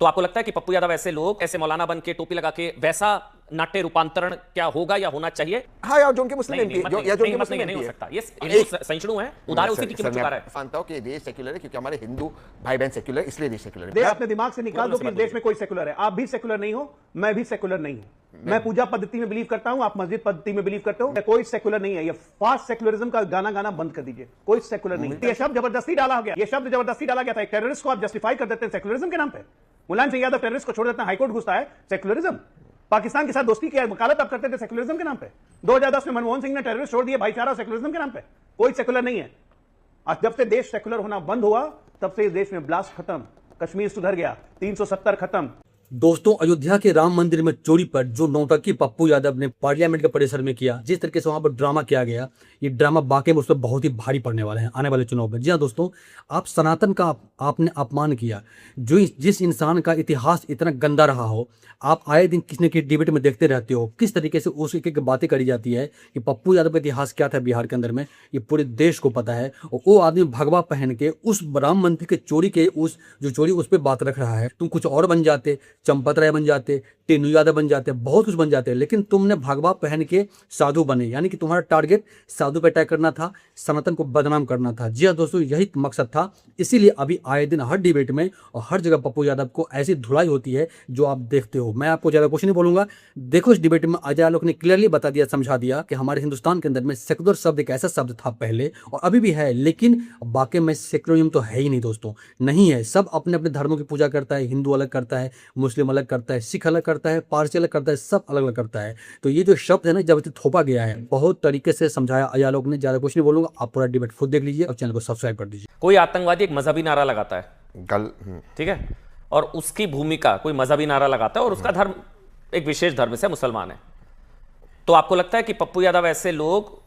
तो आपको लगता है कि पप्पू यादव ऐसे लोग ऐसे मौलाना बन के टोपी लगा के वैसा नाट्य रूपांतरण क्या होगा या होना चाहिए? हाँ, या जो उनके मुस्लिम एमपी या जो उनके मुस्लिम नहीं हो सकता। ये हिंदू सहिष्णु है, उदार उसी की कीमत चुका रहा है। मानता हूं कि देश सेक्युलर है क्योंकि हमारे हिंदू भाई बहन सेक्युलर, इसलिए देश सेक्युलर है। है। अपने दिमाग से निकाल दो कि देश में कोई सेक्युलर है। आप भी सेक्युलर नहीं हो, मैं भी सेक्युलर नहीं हूं। मैं पूजा पद्धति में बिलीव करता हूं, आप मस्जिद पद्धति में बिलीव करते हो। कोई सेक्युलर नहीं है। ये फास्ट सेक्युलरिज्म का गाना गाना बंद कर दीजिए। कोई सेक्युलर नहीं है। ये शब्द जबरदस्ती डाला गया, ये शब्द जबरदस्ती डाला गया था। एक टेररिस्ट को आप जस्टिफाई कर देते हैं सेक्युलरिज्म के नाम पे। मुलायम सिंह यादव टेररिस्ट को छोड़ देते हैं, हाईकोर्ट घुसता है, सेक्युलरिज्म। पाकिस्तान के साथ दोस्ती की वकालत आप करते थे सेक्युलरिज्म के नाम पे। 2010 में मनमोहन सिंह ने टेररिस्ट छोड़ दिए, भाईचारा सेक्युलरिज्म के नाम पे। कोई सेक्युलर नहीं है। आज जब से देश सेक्युलर होना बंद हुआ तब से इस देश में ब्लास्ट खत्म, कश्मीर सुधर गया, 370 खत्म। दोस्तों, अयोध्या के राम मंदिर में चोरी पर जो नौटंकी पप्पू यादव ने पार्लियामेंट के परिसर में किया, जिस तरीके से वहां पर ड्रामा किया गया, ये ड्रामा वाकई में उस पर बहुत ही भारी पड़ने वाला है आने वाले चुनाव में। जी हाँ दोस्तों, आप सनातन का आपने अपमान किया। जिस इंसान का इतिहास इतना गंदा रहा हो, आप आए दिन किसी न किसी डिबेट में देखते रहते हो किस तरीके से उस एक बातें करी जाती है कि पप्पू यादव का इतिहास क्या था बिहार के अंदर में, ये पूरे देश को पता है। और वो आदमी भगवा पहन के उस राम मंदिर के चोरी के जो चोरी उस पर बात रख रहा है। तुम कुछ और बन जाते, चंपत राय बन जाते, टेनू यादव बन जाते, बहुत कुछ बन जाते, लेकिन तुमने भगवा पहन के साधु बने। यानी कि तुम्हारा टारगेट साधु पे अटैक करना था, सनातन को बदनाम करना था। जी हाँ दोस्तों, यही मकसद था। इसीलिए अभी आए दिन हर डिबेट में और हर जगह पप्पू यादव को ऐसी धुलाई होती है जो आप देखते हो। मैं आपको ज्यादा कुछ नहीं बोलूंगा। देखो, इस डिबेट में अजय आलोक ने क्लियरली बता दिया, समझा दिया कि हमारे हिंदुस्तान के अंदर में सेक्युलर शब्द एक ऐसा शब्द था पहले और अभी भी है, लेकिन बाकी में सेक्युलरिज्म तो है ही नहीं दोस्तों, नहीं है। सब अपने अपने धर्मों की पूजा करता है, हिंदू अलग करता है, मुस्लिम अलग करता है, सिख अलग करता है, पारसी अलग करता है, सब अलग अलग करता है। तो ये जो शब्द है ना, जब थोपा गया है, बहुत तरीके से समझाया अजय आलोक ने। ज्यादा कुछ नहीं बोलूंगा, आप पूरा डिबेट खुद देख लीजिए और चैनल को सब्सक्राइब कर दीजिए। कोई आतंकवादी एक मजहबी नारा लगाता है, ठीक है, और उसकी भूमिका कोई मजहबी नारा लगाता है और उसका धर्म एक विशेष धर्म से मुसलमान है, तो आपको लगता है कि पप्पू यादव ऐसे लोग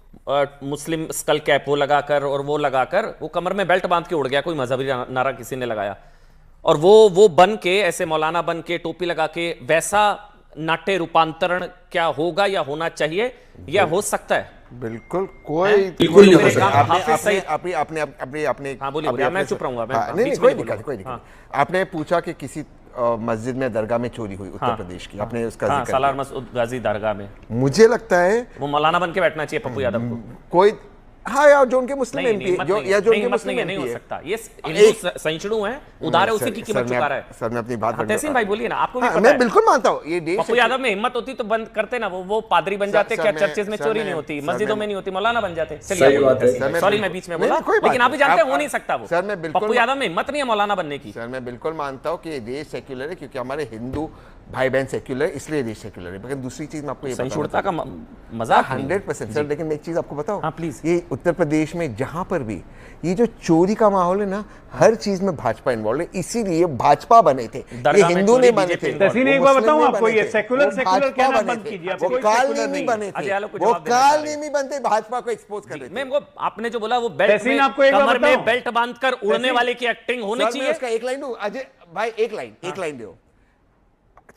मुस्लिम स्कल कैप वो लगाकर और वो लगाकर, वो कमर में बेल्ट बांध के उड़ गया, कोई मजहबी नारा किसी ने लगाया, और वो बन के ऐसे मौलाना बन के टोपी लगा के वैसा नाट्य रूपांतरण क्या होगा या होना चाहिए या हो सकता है? बिल्कुल कोई बिल्कुल नहीं हो सकता। आपने हाँ बोलिए, मैं चुप रहूंगा। नहीं, कोई दिक्कत नहीं। आपने पूछा कि किसी मस्जिद में दरगाह में चोरी हुई उत्तर प्रदेश की, आपने उसका जिक्र किया। सालार मसूद गाजी दरगाह में मुझे लगता है वो मौलाना बन के बैठना चाहिए पप्पू यादव को। कोई हाँ, या जो उनके मुस्लिम एमपी या जो उनके मुस्लिम नहीं हो सकता। ये हिंदू सहिष्णु है, उदार है, उसी की कीमत चुका रहा है। सर मैं अपनी बात तहसीन भाई बोलिए ना, आपको भी पता है। मैं बिल्कुल मानता हूँ ये देश। पप्पू यादव में हिम्मत होती तो बंद करते ना, वो पादरी बन जाते, क्या चर्चेज में चोरी नहीं होती, मस्जिदों में नहीं होती, मौलाना बन जाते। सॉरी मैं बीच में बोला, लेकिन आप भी जानते हैं हो नहीं सकता वो। सर मैं बिल्कुल, पप्पू यादव में हिम्मत नहीं है मौलाना बनने की। सर मैं बिल्कुल मानता हूँ कि ये देश सेक्युलर है क्योंकि हमारे हिंदू भाई बहन सेक्युलर, इसलिए देश सेक्युलर है। लेकिन दूसरी चीज मैं आपको ये सहिष्णुता का मजाक 100% सर, लेकिन मैं एक चीज आपको बताऊं, हाँ प्लीज। ये उत्तर प्रदेश में जहां पर भी ये जो चोरी का माहौल है ना, हर चीज में भाजपा इन्वॉल्व है, इसीलिए भाजपा बने थे, ये हिंदू नहीं बने थे। एक बार बताऊं आपको, ये सेक्युलर कहना बंद कीजिए। वो काल नहीं बने थे, वो काल नहीं बनते, भाजपा को एक्सपोज कर रहे थे। आपने जो बोला वो बेल्ट में, कमर में बेल्ट बांधकर उड़ने वाले की एक्टिंग होनी चाहिए। उसका एक लाइन दूं अजय भाई, एक लाइन दो।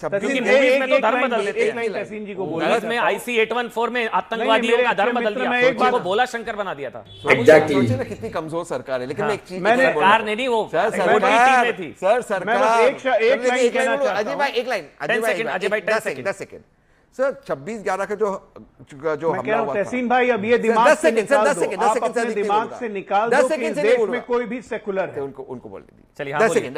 क्योंकि मूवीज में तो धर्म बदल देते हैं। में आईसी 814 में आतंकवादियों का धर्म बदल दिया, वो बोला शंकर बना दिया था। सोचिए ना कितनी कमजोर सरकार है। लेकिन मैं एक चीज, सरकार ने नहीं, वो सरकार थी सर, सरकार अजय भाई एक लाइन, अजय भाई 10 सेकंड सर। 26/11 का जो हमला हुआ था, तहसीन भाई, अब ये दिमाग से निकाल दो, आप अपने दिमाग से निकाल दो कि इस देश में कोई भी सेकुलर है। उनको बोल दीजिए। चलिए 10 सेकंड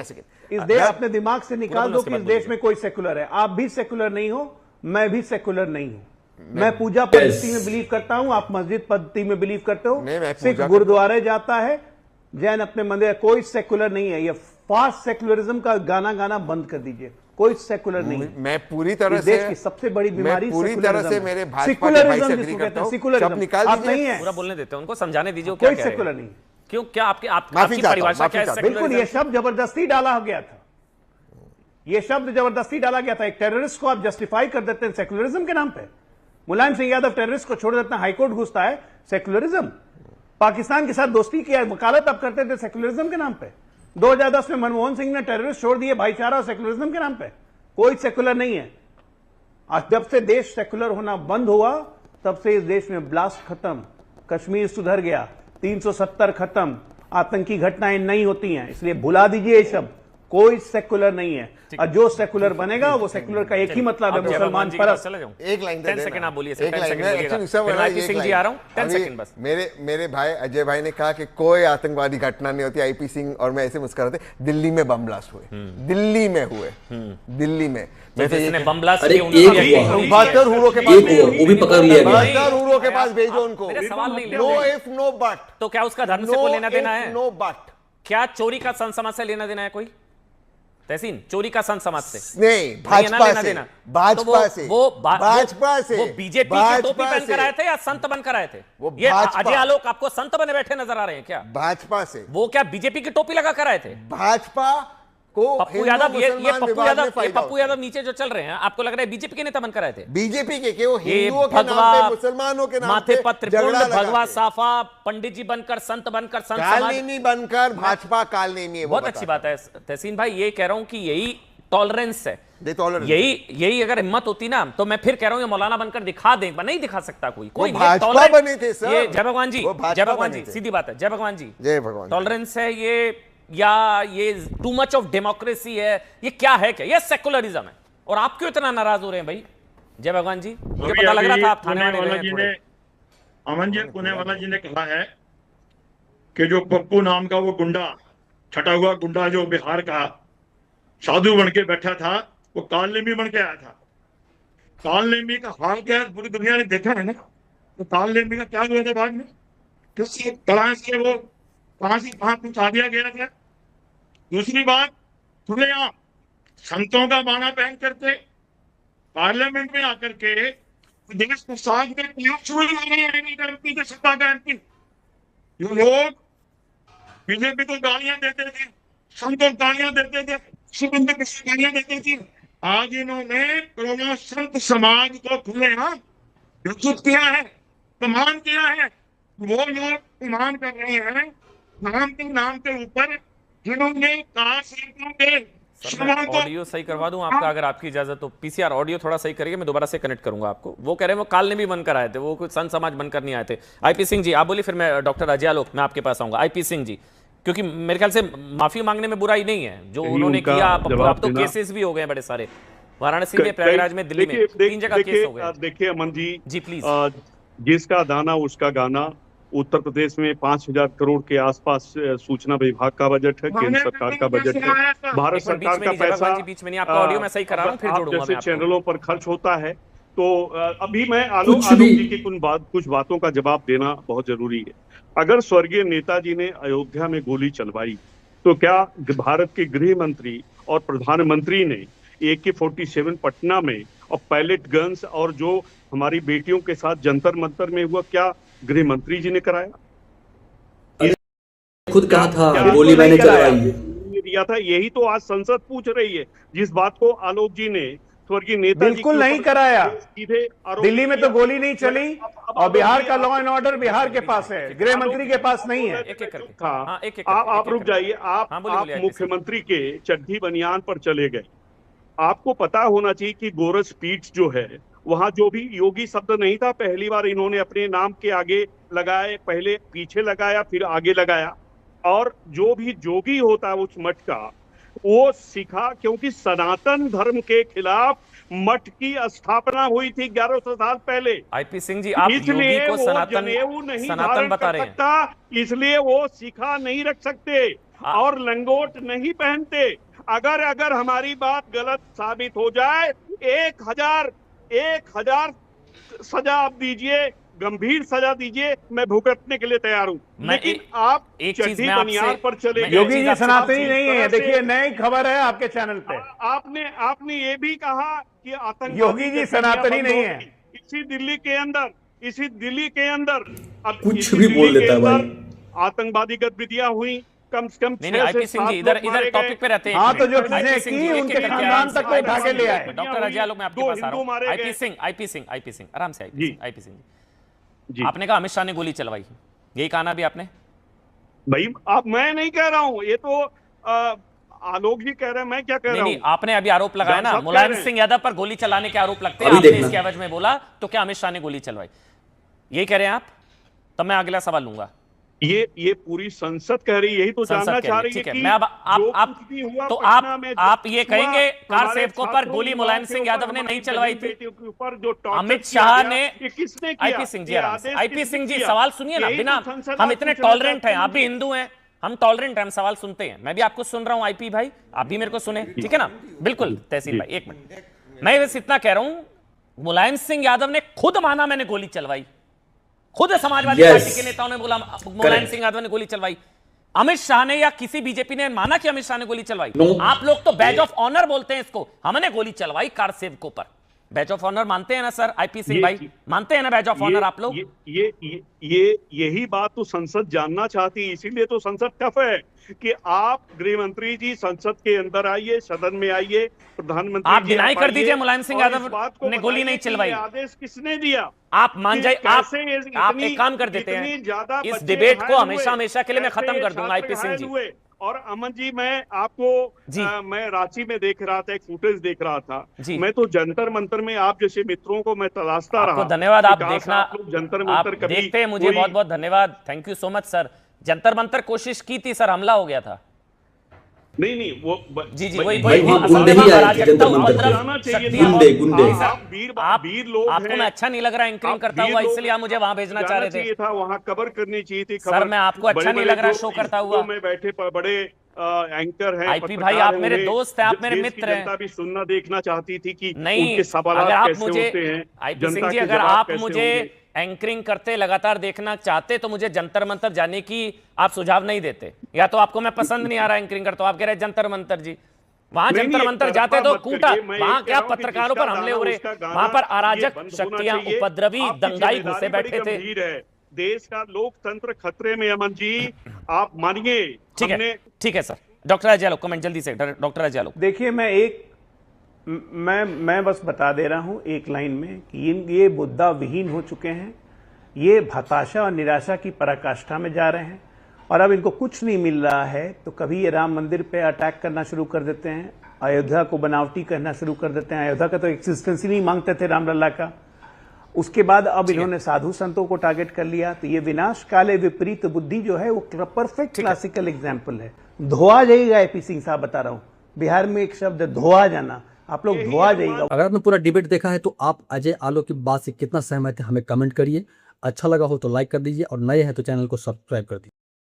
इस देश, अपने दिमाग से निकाल दो कि इस देश में कोई सेकुलर है। आप भी सेकुलर नहीं हो, मैं भी सेकुलर नहीं हूं। मैं पूजा पद्धति में बिलीव करता हूं, आप मस्जिद पद्धति में बिलीव करते हो। सिख गुरुद्वारे जाता है, जैन अपने मंदिर, कोई सेकुलर नहीं है। ये फास्ट सेकुलरिज्म का गाना गाना बंद कर दीजिए। कोई सेकुलर नहीं। मैं पूरी तरह से, देश की सबसे बड़ी बीमारी पूरी तरह से मेरे भाजपा के भाई से एग्री करता हूं। सब निकाल दीजिए, पूरा बोलने देते हैं उनको, समझाने दीजिए कोई सेकुलर नहीं। क्यों, क्या आपकी परिभाषा क्या है? बिल्कुल, ये शब्द जबरदस्ती डाला गया था, ये शब्द जबरदस्ती डाला गया था। एक टेररिस्ट को आप जस्टिफाई कर देते हैं सेकुलरिज्म के नाम पे। मुलायम सिंह यादव टेररिस्ट को छोड़ देते हैं, हाईकोर्ट घुसता है, सेकुलरिज्म। पाकिस्तान के साथ दोस्ती की वकालत आप करते थे सेकुलरिज्म के नाम पे। 2010 में मनमोहन सिंह ने टेररिस्ट छोड़ दिए, भाईचारा और सेकुलरिज्म के नाम पे। कोई सेकुलर नहीं है। आज जब से देश सेकुलर होना बंद हुआ तब से इस देश में ब्लास्ट खत्म, कश्मीर सुधर गया, 370 खत्म, आतंकी घटनाएं नहीं होती हैं। इसलिए भुला दीजिए ये शब्द, कोई सेकुलर नहीं है, और जो सेकुलर बनेगा वो सेकुलर का एक ही मतलब है, मुसलमान परस्त। एक लाइन 10 सेकंड आप बोलिए, एक 10 लाइन सेकंड में बोलिएगा। actually सब फिर बोला, आईपी एक सिंह जी लाइन। आ रहा हूँ, 10 अभी सेकंड बस। मेरे भाई अजय भाई ने कहा कि कोई आतंकवादी घटना नहीं होती, आईपी सिंह और मैं ऐसे मुस्कुराते, दिल्ली में बम ब्लास्ट हुए, दिल्ली में हुए, दिल्ली में। तो जिसने बम ब्लास्ट अरे किया उन्होंने एक किया हुआ। ही नहीं। 72 हुरों के एक हुआ, वो भी पकड़ लिया गया। 72 हुरों के पास भेजो उनको। मेरे सवाल नहीं ले नो रहे। इफ नो बट, तो क्या उसका धर्म से कोई लेना देना है? No but. क्या चोरी का संत समाज से लेना देना है कोई? तहसीन, चोरी का संत समाज से नहीं, लेना भाजपा से, देना। भाजपा से, भाजपा से, वो बीजेपी की टोपी पहन कर आए थे या संत बनकर आए थे? वो ये भाजपा। अजय आलोक आपको संत बने बैठे नजर आ रहे हैं क्या? भाजपा से, वो क्या बीजेपी की टोपी लगा कर आए थे? भाजपा को पप्पू यादव, ये हिंदू-मुसलमान पप्पू विवाद यादव, में ये फायदा पप्पू होता है। यादव नीचे जो चल रहे हैं, आपको लग रहा है बीजेपी के नेता बनकर आए थे? बीजेपी के वो ये हिंदुओं के नाम भगवा, पे, मुसलमानों के नाम माथे पे पर झगड़ा त्रिपुंड, भगवा लगाते। साफा, पंडित जी बनकर, संत बनकर, संत समाज। कालनेमी बनकर भाजपा कालनेमी है, वो बहुत अच्छी बात है तहसीन भाई, ये कह रहा हूं कि यही टॉलरेंस है, यही अगर हिम्मत होती ना, तो मैं फिर कह रहा हूं ये मौलाना बनकर दिखा दे, नहीं दिखा सकता कोई। भाजपा बने थे सर, ये जय भगवान जी, जय भगवान जी, थे। सीधी बात है, जय भगवान जी, जय भगवान। टॉलरेंस है ये, या ये टू मच ऑफ डेमोक्रेसी है, ये क्या है? क्या ये सेकुलरिज्म है? और आप क्यों इतना नाराज हो रहे हैं भाई? जय भगवान जी, मुझे पता लग रहा था आप थाने वाले हैं। अमन जी, पुणे वाला जी ने कहा है कि जो पप्पू नाम का वो गुंडा, छटा हुआ गुंडा जो बिहार का साधु बन के बैठा था, वो कालनेमी बन के आया था। कालनेमी का हाल क्या है पूरी दुनिया ने देखा है ना। तो कालनेमी का क्या हुआ था बाद में, किससे तलाश से वो कहां से कहां पहुंचा दिया गया था। दूसरी बात, खुलेआम संतों का बाना पहन करके पार्लियामेंट में आकर के देश को साथ में एमपी के सत्ता का एमपी, ये लोग बीजेपी को गालियां देते थे, संतों को गालियां देते थे, शिविंद को गालियां देते थे। आज इन्होंने कोरोना संत समाज को खुलेआम विकसित किया है, प्रमाण किया है। वो लोग प्रमाण कर रहे हैं नाम के ऊपर, जिन्होंने ऑडियो सही करवा दूं आपका, अगर आपकी इजाजत हो। पीसीआर ऑडियो थोड़ा सही करिए, मैं दोबारा से कनेक्ट करूंगा आपको। वो कह रहे हैं वो कालनेमी बनकर आए थे, वो कोई संत समाज बनकर नहीं आए थे। आईपी सिंह जी आप बोलिए, फिर मैं डॉक्टर अजय आलोक मैं आपके पास आऊंगा। आईपी सिंह जी, क्योंकि मेरे ख्याल से माफी मांगने में बुराई नहीं है जो उन्होंने किया। अब तो केसेस भी हो गए बड़े सारे, वाराणसी में, प्रयागराज में, दिल्ली में, 3 जगह केस हो गए। देखिए अमन जी प्लीज, जिसका दाना उसका गाना। उत्तर प्रदेश में 5,000 करोड़ के आसपास सूचना विभाग का बजट है, केंद्र सरकार का बजट है, भारत सरकार का पैसा बीच में नहीं, आपका ऑडियो मैं सही कर रहा हूं, फिर जोड़ूंगा जैसे मैं आपको। चैनलों पर खर्च होता है। तो अभी मैं आलोक जी की कुछ बातों का जवाब देना बहुत जरूरी है। अगर स्वर्गीय नेताजी ने अयोध्या में गोली चलवाई, तो क्या भारत के गृह मंत्री और प्रधानमंत्री ने AK-47 पटना में और पैलेट गन्स और जो हमारी बेटियों के साथ जंतर मंतर में हुआ, क्या गृह मंत्री जी ने कराया? खुद कहा था गोली मैंने चलवाई दिया था। यही तो आज संसद पूछ रही है, जिस बात को आलोक जी ने स्वर्गीय नेताजी बिल्कुल नहीं कराया। सीधे दिल्ली में तो गोली नहीं चली, और बिहार का लॉ एंड ऑर्डर बिहार के पास है, गृह मंत्री के पास नहीं है। आप रुक जाइए। आप मुख्यमंत्री के चड्ढी बनियान पर चले गए। आपको पता होना चाहिए कि गोरस पीठ जो है, वहां जो भी योगी शब्द नहीं था, पहली बार इन्होंने अपने नाम के आगे लगाए, पहले पीछे लगाया, फिर आगे लगाया। और जो भी जोगी होता है उस मठ का, वो सिखा, क्योंकि सनातन धर्म के खिलाफ मठ की स्थापना हुई थी 1100 साल पहले। आईपी सिंह जी, आप योगी को सनातन बता रहे हैं, इसलिए वो सिखा नहीं रख सकते और लंगोट नहीं पहनते। अगर हमारी बात गलत साबित हो जाए, 1000 सजा आप दीजिए, गंभीर सजा दीजिए, मैं भुगतने के लिए तैयार हूं। लेकिन आप चड्ढी बनियान पर चले गए। योगी जी सनातनी नहीं है, देखिए नई खबर है आपके चैनल पे। आपने ये भी कहा कि आतंक, योगी जी सनातनी नहीं है। इसी दिल्ली के अंदर अब कुछ भी बोल देता है भाई। आतंकवादी गतिविधियां हुई, कम से कम नहीं, आईपी सिंह जी इधर टॉपिक पे रहते हैं। हाँ, तो जो चीजें की उनके खानदान तक उठा के ले आए। डॉक्टर अजय आलोक मैं आपके पास आ रहा हूं। आईपी सिंह आराम से। आईपी सिंह जी, आपने कहा अमित शाह ने गोली चलवाई, यही कहा ना अभी आपने? भाई मैं नहीं कह रहा हूं, ये तो आलोक जी कह रहे हैं, मैं क्या कह रहा हूं? नहीं, आपने अभी आरोप लगाया ना, मुलायम सिंह यादव पर गोली चलाने के आरोप लगते हैं, आपने इसके एवज में बोला, तो क्या अमित शाह ने गोली चलवाई, यही कह रहे हैं आप? तब मैं अगला सवाल लूंगा। ये पूरी संसद कह रही है, यही तो जानना चाह रही है कि मैं अब आप कुछ भी हुआ तो पटना में आप ये हुआ, कहेंगे कार हमारे सेवकों पर छात्रों, गोली युवाओं मुलायम के सिंह ऊपर, यादव ने हमारी नहीं चलवाई थी। बेटियों के ऊपर जो टॉर्चर अमित किया शाह गया, ने ये किसने किया? आईपी सिंह जी, ये आराम से। आदेश आईपी किसने सिंह जी किया? सवाल सुनिए ना, यही बिना तो संसद हम आप इतने पूछना टॉलरेंट हैं, चाहते आप भी हिंदू हैं, हम टॉलरेंट हैं, हम सवाल सुनते हैं। मैं भी आपको सुन रहा हूं आईपी भाई, आप भी मेरे को सुने, ठीक है ना? बिल्कुल तहसील भाई, एक मिनट, मैं बस इतना कह रहा हूं, मुलायम सिंह यादव ने खुद माना मैंने गोली चलवाई, खुद समाजवादी पार्टी के नेताओं ने बोला मुलायम सिंह यादव ने गोली चलवाई। अमित शाह ने या किसी बीजेपी ने माना कि अमित शाह ने गोली चलवाई? आप लोग तो बैज ऑफ ऑनर बोलते हैं इसको, हमने गोली चलवाई कार सेवकों पर। बैज ऑफ ऑनर मानते हैं ना सर आईपी सिंह भाई, मानते हैं ना बैज ऑफ ऑनर आप लोग? यही बात तो संसद जानना चाहती है, इसीलिए तो संसद टफ है कि आप गृह मंत्री जी संसद के अंदर आइए, सदन में आइए, प्रधानमंत्री आप डिनाई कर दीजिए मुलायम सिंह यादव ने गोली नहीं चलवाई। आदेश किसने दिया? आप मान जाइए, आप एक काम कर देते हैं, इस डिबेट को हमेशा हमेशा के लिए मैं खत्म कर दूंगा आईपी सिंह जी। और अमन जी, मैं आपको मैं रांची में देख रहा था, एक फुटेज देख रहा था, मैं तो जंतर मंतर में आप जैसे मित्रों को मैं तलाशता रहा। धन्यवाद, आप देखना, जंतर आप मंतर कभी देखते हैं, मुझे बहुत बहुत धन्यवाद, thank you so much sir. Jantar Mantar कोशिश की थी सर, हमला हो गया था। नहीं वो जी वही गुंडे गुंडे आप वीर लोग आपको मैं अच्छा नहीं लग रहा एंकरिंग करता हुआ, इसलिए आप मुझे वहां भेजना चाह रहे थे। था वहां कवर करनी चाहिए थी सर, मैं आपको अच्छा नहीं लग रहा शो करता हुआ। में बैठे बड़े एंकर हैं, आईपी भाई, आप मेरे दोस्त हैं, आप मेरे मित्र हैं। जनता भी सुनना देखना चाहती थी कि नहीं, उनके सवाल अगर आप कैसे मुझे होते हैं, आईपी सिंह जी, अगर आप मुझे एंकरिंग करते लगातार देखना चाहते तो मुझे जंतर मंतर जाने की आप सुझाव नहीं देते। या तो आपको मैं पसंद नहीं आ रहा एंकरिंग करता, तो आप कह रहे जंतर मंतर जी, वहां जंतर मंतर जाते तो कूटा, वहां क्या पत्रकारों पर हमले हो रहे, वहां पर अराजक शक्तियां, उपद्रवी दंगाई घुसे बैठे थे। देश का लोकतंत्र खतरे में। अमन जी, आप मानिए। ठीक है sir. Doctor Ajay Alok, comment जल्दी से डॉक्टर अजय आलोक। देखिए, मैं बस बता दे रहा हूं एक लाइन में कि ये मुद्दा विहीन हो चुके हैं, ये हताशा और निराशा की पराकाष्ठा में जा रहे हैं, और अब इनको कुछ नहीं मिल रहा है तो कभी ये राम मंदिर पे अटैक करना शुरू कर देते हैं, अयोध्या को बनावटी कहना शुरू कर देते हैं। अयोध्या का तो एक्सिस्टेंस ही नहीं मांगते थे रामलला का। उसके बाद अब इन्होंने साधु संतों को टारगेट कर लिया, तो ये विनाश काले विपरीत बुद्धि जो है वो परफेक्ट क्लासिकल एग्जाम्पल है। धोआ जाएगा आईपी सिंह साहब, बता रहा हूं, बिहार में एक शब्द धोआ जाना, आप लोग धोआ जाएगा। अगर आपने पूरा डिबेट देखा है तो आप अजय आलोक की बात से कितना सहमत है हमें कमेंट करिए। अच्छा लगा हो तो लाइक कर दीजिए, और नए हैं तो चैनल को सब्सक्राइब कर दीजिए।